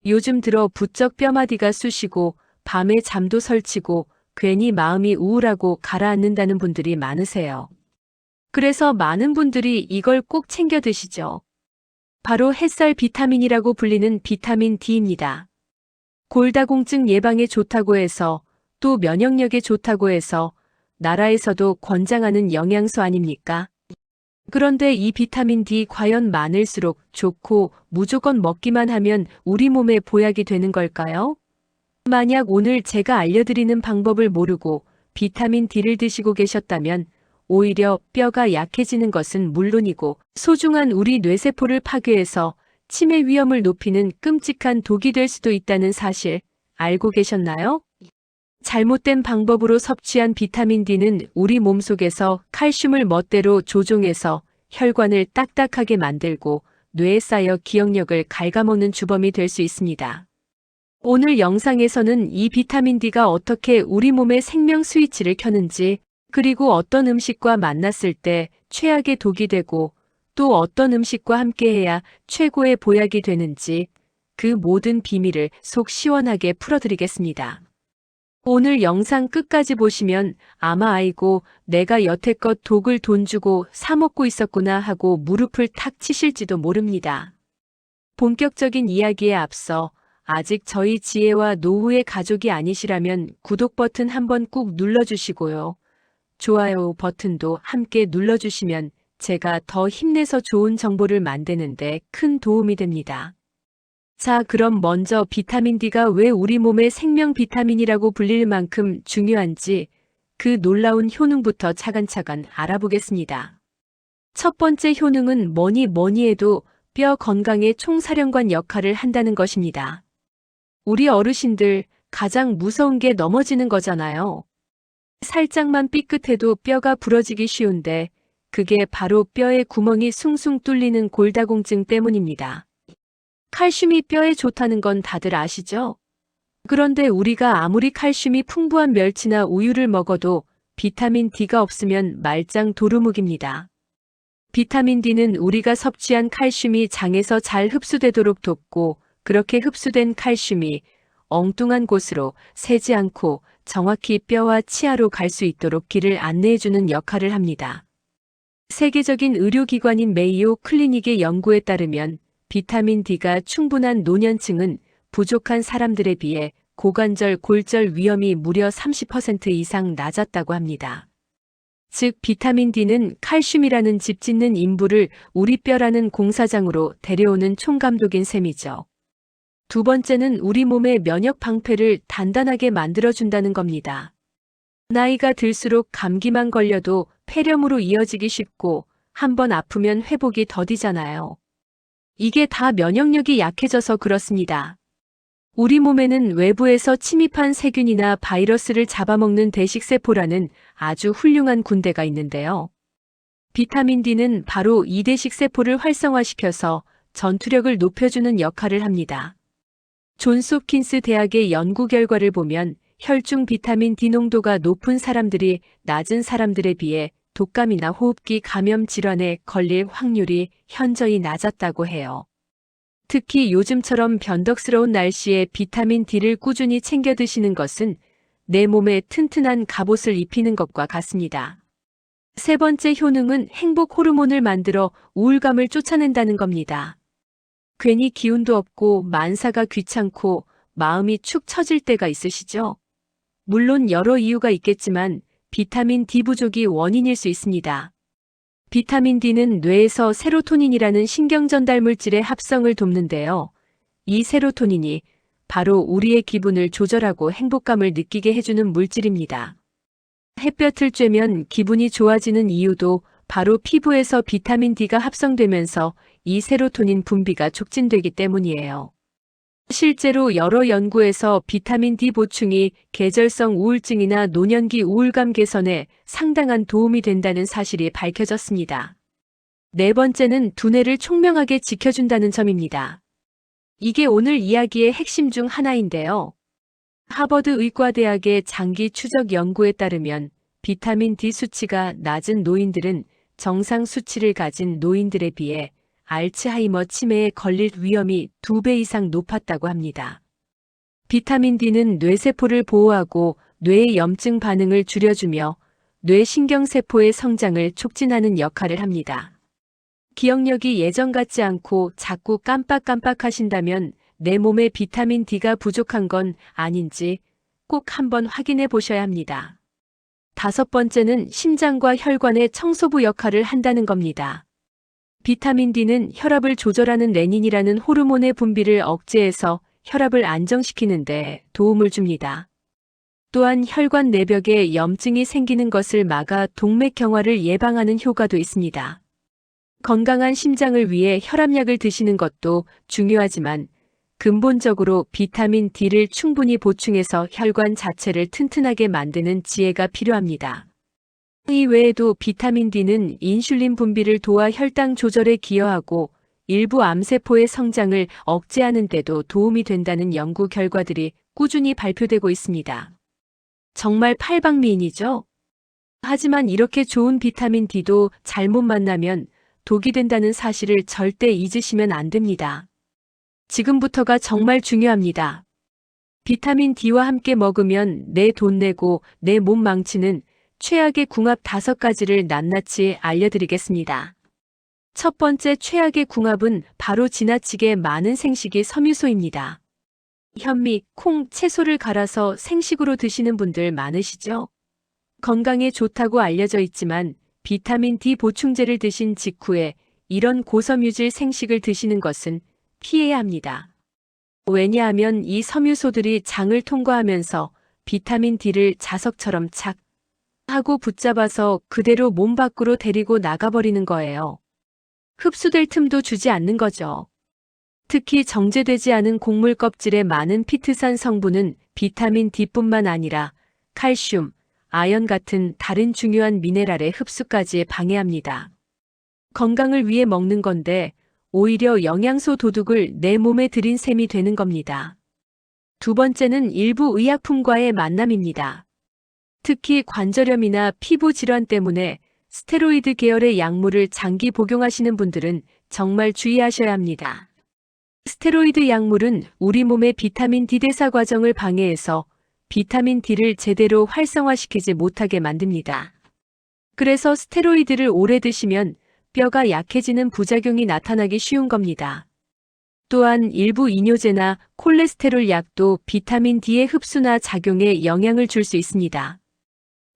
요즘 들어 부쩍 뼈마디가 쑤시고 밤에 잠도 설치고 괜히 마음이 우울하고 가라앉는다는 분들이 많으세요. 그래서 많은 분들이 이걸 꼭 챙겨 드시죠. 바로 햇살 비타민이라고 불리는 비타민 D입니다. 골다공증 예방에 좋다고 해서 또 면역력에 좋다고 해서 나라에서도 권장하는 영양소 아닙니까? 그런데 이 비타민 D 과연 많을수록 좋고 무조건 먹기만 하면 우리 몸에 보약이 되는 걸까요? 만약 오늘 제가 알려드리는 방법을 모르고 비타민 D를 드시고 계셨다면 오히려 뼈가 약해지는 것은 물론이고 소중한 우리 뇌세포를 파괴해서 치매 위험을 높이는 끔찍한 독이 될 수도 있다는 사실 알고 계셨나요? 잘못된 방법으로 섭취한 비타민 D는 우리 몸속에서 칼슘을 멋대로 조종해서 혈관을 딱딱하게 만들고 뇌에 쌓여 기억력을 갉아먹는 주범이 될 수 있습니다. 오늘 영상에서는 이 비타민 D가 어떻게 우리 몸의 생명 스위치를 켜는지, 그리고 어떤 음식과 만났을 때 최악의 독이 되고 또 어떤 음식과 함께해야 최고의 보약이 되는지 그 모든 비밀을 속 시원하게 풀어드리겠습니다. 오늘 영상 끝까지 보시면 아마 아이고 내가 여태껏 독을 돈 주고 사 먹고 있었구나 하고 무릎을 탁 치실지도 모릅니다. 본격적인 이야기에 앞서 아직 저희 지혜와 노후의 가족이 아니시라면 구독 버튼 한번 꾹 눌러주시고요. 좋아요 버튼도 함께 눌러주시면 제가 더 힘내서 좋은 정보를 만드는데 큰 도움이 됩니다. 자, 그럼 먼저 비타민 D가 왜 우리 몸의 생명 비타민이라고 불릴 만큼 중요한지 그 놀라운 효능부터 차근차근 알아보겠습니다. 첫 번째 효능은 뭐니 해도 뼈 건강의 총사령관 역할을 한다는 것입니다. 우리 어르신들 가장 무서운 게 넘어지는 거잖아요. 살짝만 삐끗해도 뼈가 부러지기 쉬운데 그게 바로 뼈에 구멍이 숭숭 뚫리는 골다공증 때문입니다. 칼슘이 뼈에 좋다는 건 다들 아시죠? 그런데 우리가 아무리 칼슘이 풍부한 멸치나 우유를 먹어도 비타민 D가 없으면 말짱 도루묵입니다. 비타민 D는 우리가 섭취한 칼슘이 장에서 잘 흡수되도록 돕고 그렇게 흡수된 칼슘이 엉뚱한 곳으로 새지 않고 정확히 뼈와 치아로 갈 수 있도록 길을 안내해주는 역할을 합니다. 세계적인 의료기관인 메이오 클리닉의 연구에 따르면 비타민 D가 충분한 노년층은 부족한 사람들에 비해 고관절, 골절 위험이 무려 30% 이상 낮았다고 합니다. 즉 비타민 D는 칼슘이라는 집 짓는 인부를 우리 뼈라는 공사장으로 데려오는 총감독인 셈이죠. 두 번째는 우리 몸의 면역 방패를 단단하게 만들어준다는 겁니다. 나이가 들수록 감기만 걸려도 폐렴으로 이어지기 쉽고 한번 아프면 회복이 더디잖아요. 이게 다 면역력이 약해져서 그렇습니다. 우리 몸에는 외부에서 침입한 세균이나 바이러스를 잡아먹는 대식세포라는 아주 훌륭한 군대가 있는데요. 비타민 D는 바로 이 대식세포를 활성화시켜서 전투력을 높여주는 역할을 합니다. 존스 홉킨스 대학의 연구 결과를 보면 혈중 비타민 D 농도가 높은 사람들이 낮은 사람들에 비해 독감이나 호흡기 감염 질환에 걸릴 확률이 현저히 낮았다고 해요. 특히 요즘처럼 변덕스러운 날씨에 비타민 D를 꾸준히 챙겨 드시는 것은 내 몸에 튼튼한 갑옷을 입히는 것과 같습니다. 세 번째 효능은 행복 호르몬을 만들어 우울감을 쫓아낸다는 겁니다. 괜히 기운도 없고 만사가 귀찮고 마음이 축 처질 때가 있으시죠? 물론 여러 이유가 있겠지만 비타민 D 부족이 원인일 수 있습니다. 비타민 D는 뇌에서 세로토닌이라는 신경전달 물질의 합성을 돕는데요. 이 세로토닌이 바로 우리의 기분을 조절하고 행복감을 느끼게 해주는 물질입니다. 햇볕을 쬐면 기분이 좋아지는 이유도 바로 피부에서 비타민 D가 합성되면서 이 세로토닌 분비가 촉진되기 때문이에요. 실제로 여러 연구에서 비타민 D 보충이 계절성 우울증이나 노년기 우울감 개선에 상당한 도움이 된다는 사실이 밝혀졌습니다. 네 번째는 두뇌를 총명하게 지켜준다는 점입니다. 이게 오늘 이야기의 핵심 중 하나인데요. 하버드 의과대학의 장기 추적 연구에 따르면 비타민 D 수치가 낮은 노인들은 정상 수치를 가진 노인들에 비해 알츠하이머 치매에 걸릴 위험이 2배 이상 높았다고 합니다. 비타민 D는 뇌세포를 보호하고 뇌의 염증 반응을 줄여주며 뇌신경세포의 성장을 촉진하는 역할을 합니다. 기억력이 예전 같지 않고 자꾸 깜빡깜빡하신다면 내 몸에 비타민 D가 부족한 건 아닌지 꼭 한번 확인해 보셔야 합니다. 5번째는 심장과 혈관의 청소부 역할을 한다는 겁니다. 비타민 D는 혈압을 조절하는 레닌이라는 호르몬의 분비를 억제해서 혈압을 안정시키는 데 도움을 줍니다. 또한 혈관 내벽에 염증이 생기는 것을 막아 동맥경화를 예방하는 효과도 있습니다. 건강한 심장을 위해 혈압약을 드시는 것도 중요하지만 근본적으로 비타민 D를 충분히 보충해서 혈관 자체를 튼튼하게 만드는 지혜가 필요합니다. 이 외에도 비타민 D는 인슐린 분비를 도와 혈당 조절에 기여하고 일부 암세포의 성장을 억제하는 데도 도움이 된다는 연구 결과들이 꾸준히 발표되고 있습니다. 정말 팔방미인이죠? 하지만 이렇게 좋은 비타민 D도 잘못 만나면 독이 된다는 사실을 절대 잊으시면 안 됩니다. 지금부터가 정말 중요합니다. 비타민 D와 함께 먹으면 내 돈 내고 내 몸 망치는 최악의 궁합 5가지를 낱낱이 알려드리겠습니다. 첫 번째 최악의 궁합은 바로 지나치게 많은 생식이 섬유소입니다. 현미, 콩, 채소를 갈아서 생식으로 드시는 분들 많으시죠? 건강에 좋다고 알려져 있지만 비타민 D 보충제를 드신 직후에 이런 고섬유질 생식을 드시는 것은 피해야 합니다. 왜냐하면 이 섬유소들이 장을 통과하면서 비타민 D를 자석처럼 착 하고 붙잡아서 그대로 몸 밖으로 데리고 나가버리는 거예요. 흡수될 틈도 주지 않는 거죠. 특히 정제되지 않은 곡물 껍질의 많은 피트산 성분은 비타민 D뿐만 아니라 칼슘, 아연 같은 다른 중요한 미네랄의 흡수까지 방해합니다. 건강을 위해 먹는 건데 오히려 영양소 도둑을 내 몸에 들인 셈이 되는 겁니다. 두 번째는 일부 의약품과의 만남입니다. 특히 관절염이나 피부 질환 때문에 스테로이드 계열의 약물을 장기 복용하시는 분들은 정말 주의하셔야 합니다. 스테로이드 약물은 우리 몸의 비타민 D 대사 과정을 방해해서 비타민 D를 제대로 활성화시키지 못하게 만듭니다. 그래서 스테로이드를 오래 드시면 뼈가 약해지는 부작용이 나타나기 쉬운 겁니다. 또한 일부 이뇨제나 콜레스테롤 약도 비타민 D의 흡수나 작용에 영향을 줄 수 있습니다.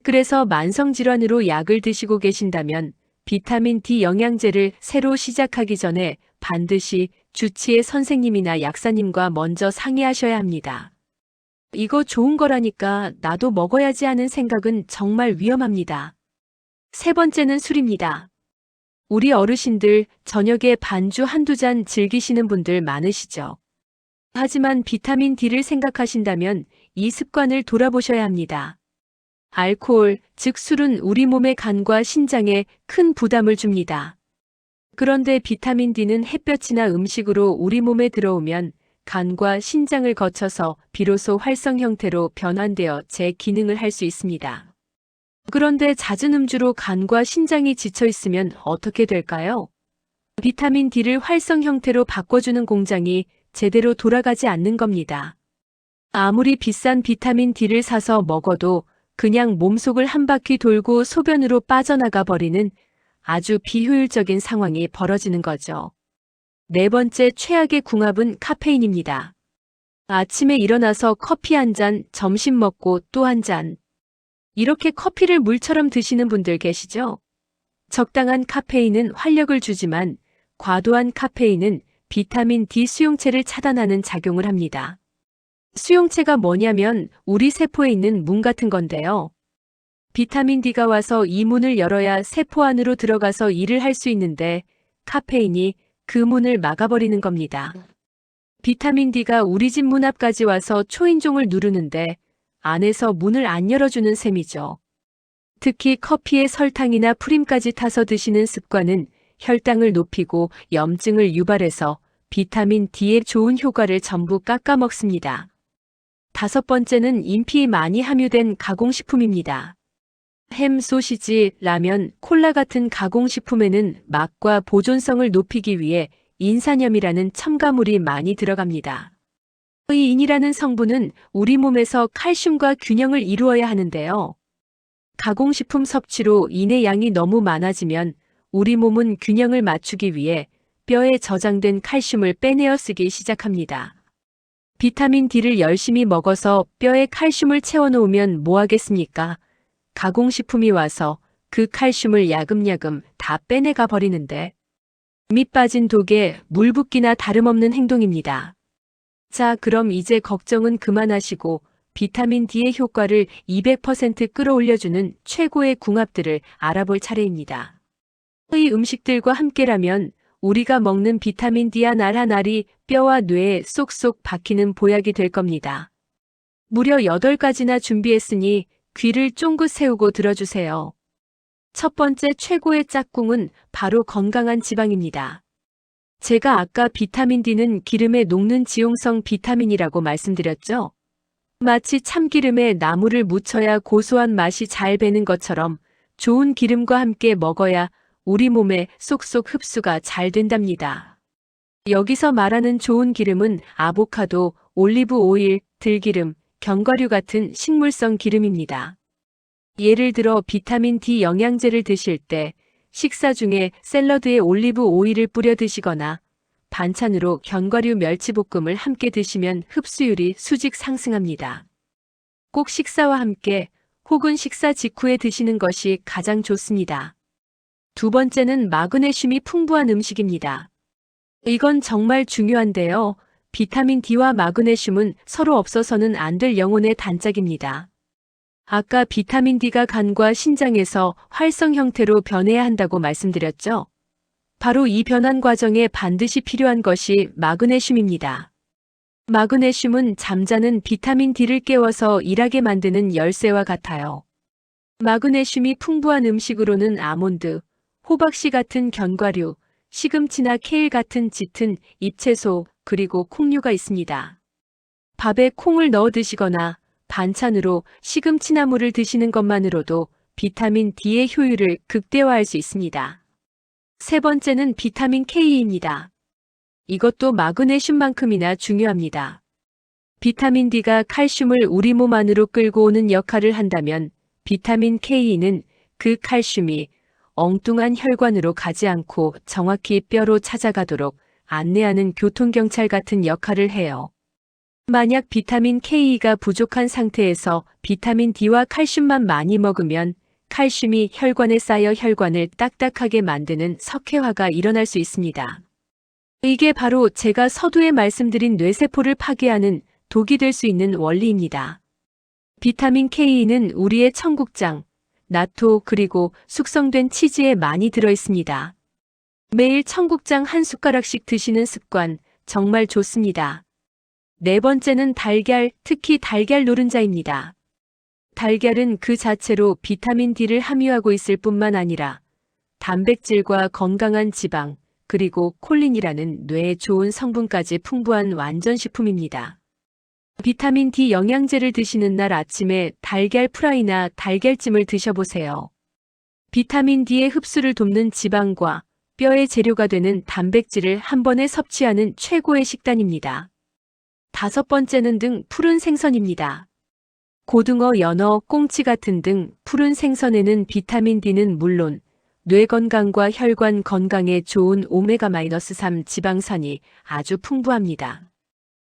그래서 만성질환으로 약을 드시고 계신다면 비타민 D 영양제를 새로 시작하기 전에 반드시 주치의 선생님이나 약사님과 먼저 상의하셔야 합니다. 이거 좋은 거라니까 나도 먹어야지 하는 생각은 정말 위험합니다. 세 번째는 술입니다. 우리 어르신들 저녁에 반주 1~2잔 즐기시는 분들 많으시죠. 하지만 비타민 D를 생각하신다면 이 습관을 돌아보셔야 합니다. 알코올, 즉 술은 우리 몸의 간과 신장에 큰 부담을 줍니다. 그런데 비타민 D는 햇볕이나 음식으로 우리 몸에 들어오면 간과 신장을 거쳐서 비로소 활성 형태로 변환되어 제 기능을 할 수 있습니다. 그런데 잦은 음주로 간과 신장이 지쳐 있으면 어떻게 될까요? 비타민 D를 활성 형태로 바꿔주는 공장이 제대로 돌아가지 않는 겁니다. 아무리 비싼 비타민 D를 사서 먹어도 그냥 몸속을 한 바퀴 돌고 소변으로 빠져나가 버리는 아주 비효율적인 상황이 벌어지는 거죠. 네 번째 최악의 궁합은 카페인입니다. 아침에 일어나서 커피 한 잔, 점심 먹고 또 한 잔. 이렇게 커피를 물처럼 드시는 분들 계시죠? 적당한 카페인은 활력을 주지만 과도한 카페인은 비타민 D 수용체를 차단하는 작용을 합니다. 수용체가 뭐냐면 우리 세포에 있는 문 같은 건데요. 비타민 D가 와서 이 문을 열어야 세포 안으로 들어가서 일을 할 수 있는데 카페인이 그 문을 막아버리는 겁니다. 비타민 D가 우리 집 문 앞까지 와서 초인종을 누르는데 안에서 문을 안 열어주는 셈이죠. 특히 커피에 설탕이나 프림까지 타서 드시는 습관은 혈당을 높이고 염증을 유발해서 비타민 D의 좋은 효과를 전부 깎아먹습니다. 5번째는 인피 많이 함유된 가공식품입니다. 햄, 소시지, 라면, 콜라 같은 가공식품에는 맛과 보존성을 높이기 위해 인산염이라는 첨가물이 많이 들어갑니다. 이 인이라는 성분은 우리 몸에서 칼슘과 균형을 이루어야 하는데요. 가공식품 섭취로 인의 양이 너무 많아지면 우리 몸은 균형을 맞추기 위해 뼈에 저장된 칼슘을 빼내어 쓰기 시작합니다. 비타민 D를 열심히 먹어서 뼈에 칼슘을 채워놓으면 뭐 하겠습니까? 가공식품이 와서 그 칼슘을 야금야금 다 빼내가 버리는데 밑 빠진 독에 물 붓기나 다름없는 행동입니다. 자, 그럼 이제 걱정은 그만하시고 비타민 D의 효과를 200% 끌어올려주는 최고의 궁합들을 알아볼 차례입니다. 이 음식들과 함께라면 우리가 먹는 비타민 D 한 알 한 알이 뼈와 뇌에 쏙쏙 박히는 보약이 될 겁니다. 무려 8가지나 준비했으니 귀를 쫑긋 세우고 들어주세요. 첫 번째 최고의 짝꿍은 바로 건강한 지방입니다. 제가 아까 비타민 D는 기름에 녹는 지용성 비타민이라고 말씀드렸죠? 마치 참기름에 나물을 묻혀야 고소한 맛이 잘 배는 것처럼 좋은 기름과 함께 먹어야 우리 몸에 쏙쏙 흡수가 잘 된답니다. 여기서 말하는 좋은 기름은 아보카도, 올리브 오일, 들기름, 견과류 같은 식물성 기름입니다. 예를 들어 비타민 D 영양제를 드실 때 식사 중에 샐러드에 올리브 오일을 뿌려 드시거나 반찬으로 견과류 멸치볶음을 함께 드시면 흡수율이 수직 상승합니다. 꼭 식사와 함께 혹은 식사 직후에 드시는 것이 가장 좋습니다. 두 번째는 마그네슘이 풍부한 음식입니다. 이건 정말 중요한데요. 비타민 D와 마그네슘은 서로 없어서는 안 될 영혼의 단짝입니다. 아까 비타민 D가 간과 신장에서 활성 형태로 변해야 한다고 말씀드렸죠? 바로 이 변환 과정에 반드시 필요한 것이 마그네슘입니다. 마그네슘은 잠자는 비타민 D를 깨워서 일하게 만드는 열쇠와 같아요. 마그네슘이 풍부한 음식으로는 아몬드, 호박씨 같은 견과류, 시금치나 케일 같은 짙은 잎채소, 그리고 콩류가 있습니다. 밥에 콩을 넣어 드시거나 반찬으로 시금치나물을 드시는 것만으로도 비타민 D의 효율을 극대화할 수 있습니다. 세 번째는 비타민 K입니다. 이것도 마그네슘만큼이나 중요합니다. 비타민 D가 칼슘을 우리 몸 안으로 끌고 오는 역할을 한다면 비타민 K는 그 칼슘이 엉뚱한 혈관으로 가지 않고 정확히 뼈로 찾아가도록 안내하는 교통경찰 같은 역할을 해요. 만약 비타민 K가 부족한 상태에서 비타민 D와 칼슘만 많이 먹으면 칼슘이 혈관에 쌓여 혈관을 딱딱하게 만드는 석회화가 일어날 수 있습니다. 이게 바로 제가 서두에 말씀드린 뇌세포를 파괴하는 독이 될 수 있는 원리입니다. 비타민 K는 우리의 청국장, 나토 그리고 숙성된 치즈에 많이 들어있습니다. 매일 청국장 한 숟가락씩 드시는 습관 정말 좋습니다. 네 번째는 달걀, 특히 달걀 노른자입니다. 달걀은 그 자체로 비타민 D를 함유하고 있을 뿐만 아니라 단백질과 건강한 지방, 그리고 콜린이라는 뇌에 좋은 성분까지 풍부한 완전식품입니다. 비타민 D 영양제를 드시는 날 아침에 달걀 프라이나 달걀찜을 드셔보세요. 비타민 D의 흡수를 돕는 지방과 뼈의 재료가 되는 단백질을 한 번에 섭취하는 최고의 식단입니다. 다섯 번째는 등 푸른 생선입니다. 고등어, 연어, 꽁치 같은 등 푸른 생선에는 비타민 D는 물론 뇌 건강과 혈관 건강에 좋은 오메가-3 지방산이 아주 풍부합니다.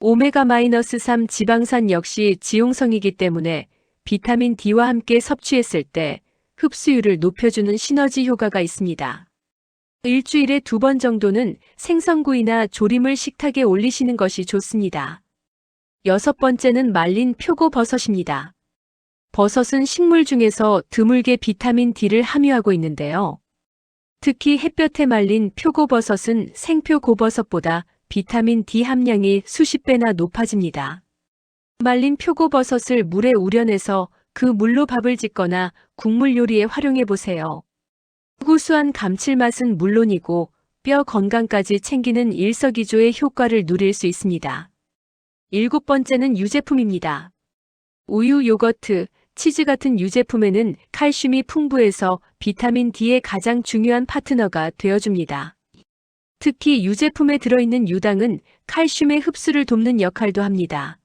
오메가-3 지방산 역시 지용성이기 때문에 비타민 D와 함께 섭취했을 때 흡수율을 높여주는 시너지 효과가 있습니다. 일주일에 2번 정도는 생선구이나 조림을 식탁에 올리시는 것이 좋습니다. 여섯 번째는 말린 표고버섯입니다. 버섯은 식물 중에서 드물게 비타민 D를 함유하고 있는데요. 특히 햇볕에 말린 표고버섯은 생표고버섯보다 비타민 D 함량이 수십 배나 높아집니다. 말린 표고버섯을 물에 우려내서 그 물로 밥을 짓거나 국물 요리에 활용해 보세요. 구수한 감칠맛은 물론이고 뼈 건강까지 챙기는 일석이조의 효과를 누릴 수 있습니다. 일곱 번째는 유제품입니다. 우유, 요거트, 치즈 같은 유제품에는 칼슘이 풍부해서 비타민 D의 가장 중요한 파트너가 되어줍니다. 특히 유제품에 들어있는 유당은 칼슘의 흡수를 돕는 역할도 합니다.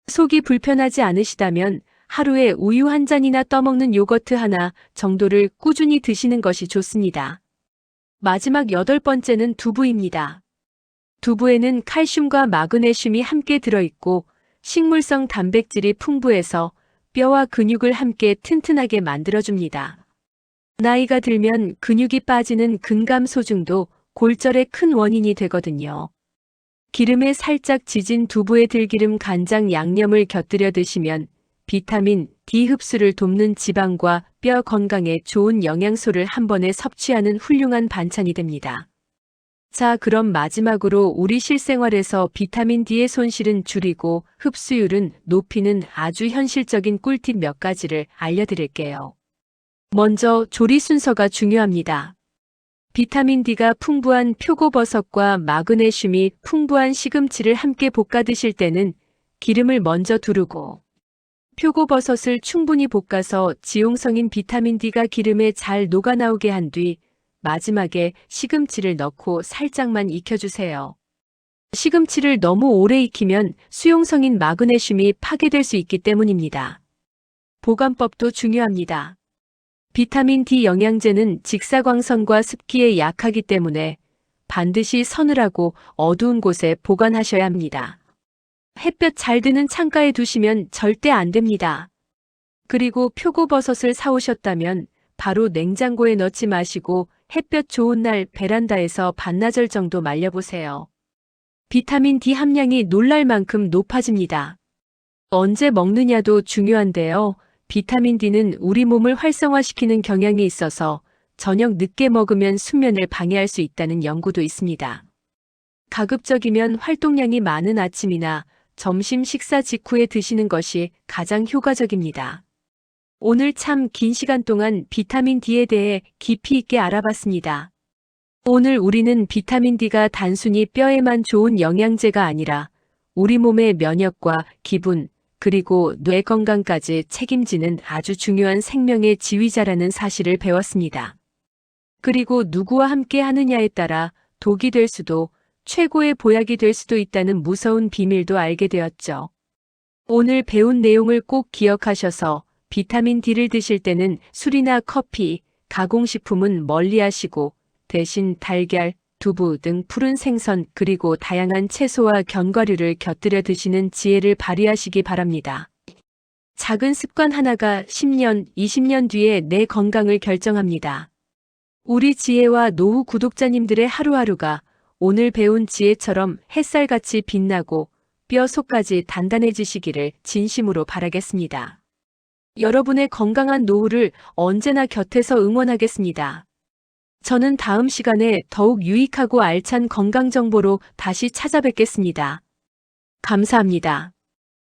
속이 불편하지 않으시다면 하루에 우유 한 잔이나 떠먹는 요거트 하나 정도를 꾸준히 드시는 것이 좋습니다. 마지막 8번째는 두부입니다. 두부에는 칼슘과 마그네슘이 함께 들어있고 식물성 단백질이 풍부해서 뼈와 근육을 함께 튼튼하게 만들어줍니다. 나이가 들면 근육이 빠지는 근감소증도 골절의 큰 원인이 되거든요. 기름에 살짝 지진 두부에 들기름, 간장, 양념을 곁들여 드시면 비타민 D 흡수를 돕는 지방과 뼈 건강에 좋은 영양소를 한 번에 섭취하는 훌륭한 반찬이 됩니다. 자, 그럼 마지막으로 우리 실생활에서 비타민 D의 손실은 줄이고 흡수율은 높이는 아주 현실적인 꿀팁 몇 가지를 알려드릴게요. 먼저 조리 순서가 중요합니다. 비타민 D가 풍부한 표고버섯과 마그네슘이 풍부한 시금치를 함께 볶아 드실 때는 기름을 먼저 두르고 표고버섯을 충분히 볶아서 지용성인 비타민 D가 기름에 잘 녹아나오게 한 뒤 마지막에 시금치를 넣고 살짝만 익혀주세요. 시금치를 너무 오래 익히면 수용성인 마그네슘이 파괴될 수 있기 때문입니다. 보관법도 중요합니다. 비타민 D 영양제는 직사광선과 습기에 약하기 때문에 반드시 서늘하고 어두운 곳에 보관하셔야 합니다. 햇볕 잘 드는 창가에 두시면 절대 안 됩니다. 그리고 표고버섯을 사오셨다면 바로 냉장고에 넣지 마시고 햇볕 좋은 날 베란다에서 반나절 정도 말려보세요. 비타민 D 함량이 놀랄 만큼 높아집니다. 언제 먹느냐도 중요한데요. 비타민 D는 우리 몸을 활성화시키는 경향이 있어서 저녁 늦게 먹으면 숙면을 방해할 수 있다는 연구도 있습니다. 가급적이면 활동량이 많은 아침이나 점심 식사 직후에 드시는 것이 가장 효과적입니다. 오늘 참 긴 시간 동안 비타민 D에 대해 깊이 있게 알아봤습니다. 오늘 우리는 비타민 D가 단순히 뼈에만 좋은 영양제가 아니라 우리 몸의 면역과 기분, 그리고 뇌 건강까지 책임지는 아주 중요한 생명의 지휘자라는 사실을 배웠습니다. 그리고 누구와 함께 하느냐에 따라 독이 될 수도 최고의 보약이 될 수도 있다는 무서운 비밀도 알게 되었죠. 오늘 배운 내용을 꼭 기억하셔서 비타민 D를 드실 때는 술이나 커피, 가공식품은 멀리하시고 대신 달걀, 두부 등 푸른 생선 그리고 다양한 채소와 견과류를 곁들여 드시는 지혜를 발휘하시기 바랍니다. 작은 습관 하나가 10년, 20년 뒤에 내 건강을 결정합니다. 우리 지혜와 노후 구독자님들의 하루하루가 오늘 배운 지혜처럼 햇살같이 빛나고 뼈 속까지 단단해지시기를 진심으로 바라겠습니다. 여러분의 건강한 노후를 언제나 곁에서 응원하겠습니다. 저는 다음 시간에 더욱 유익하고 알찬 건강 정보로 다시 찾아뵙겠습니다. 감사합니다.